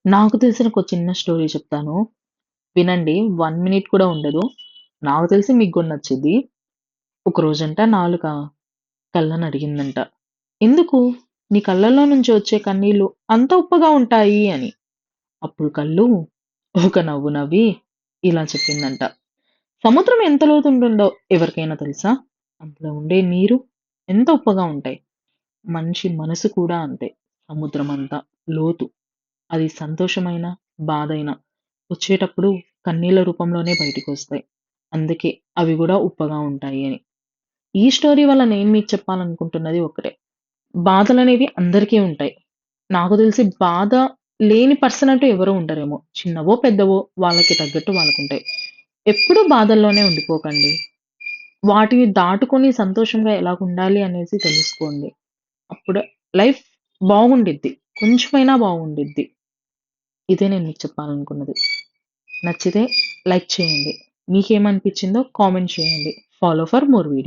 నాకు తెలిసిన ఒక చిన్న స్టోరీ చెప్తాను. వినండి. 1 మినిట్ కూడా ఉండదు. నాకు తెలిసి మీకు గూడా నచ్చిద్ది. ఒక రోజంట నాలుక కళ్ళని అడిగిందంట. "ఎందుకు నీ కళ్ళల్లో నుంచి వచ్చే కన్నీళ్ళు అంత ఉప్పగా ఉంటాయి" అని. అప్పుడు కళ్ళు ఒక నవ్వు నవ్వి ఇలా చెప్పిందంట. "సముద్రం ఎంత లోతుంటుందో ఎవరికైనా తెలుసా? అందులో ఉండే నీరు ఎంత ఉప్పగా ఉంటాయి. మనిషి మనసు కూడా అంతే. సముద్రమంత లోతు. అది సంతోషమైనా, బాధైనా వచ్చేటప్పుడు కన్నీళ్ల రూపంలోనే బయటికొస్తాయి. అందుకే అవి గూడా ఉప్పగా ఉంటాయి" అని. ఈ స్టోరీ వల్ల నేను మీకు చెప్పాలనుకుంటున్నది ఒకటే. బాధలనేవి అందరికీ ఉంటాయి. నాకు తెలిసి బాధ లేని పర్సన్ అంటూ ఎవరు ఉండరేమో. చిన్నవో, పెద్దవో వాళ్ళకి తగ్గట్టు వాళ్ళకుంటాయి. ఎప్పుడూ బాధల్లోనే ఉండిపోకండి. వాటిని దాటుకొని సంతోషంగా ఎలాగుండాలి అనేసి తెలుసుకోండి. అప్పుడు లైఫ్ బాగుండిద్ది. కొంచెమైనా బాగుండిద్ది. ఇదే నేను మీకు చెప్పాలనుకున్నది. నచ్చితే లైక్ చేయండి. మీకేమనిపించిందో కామెంట్ చేయండి. Follow for more videos.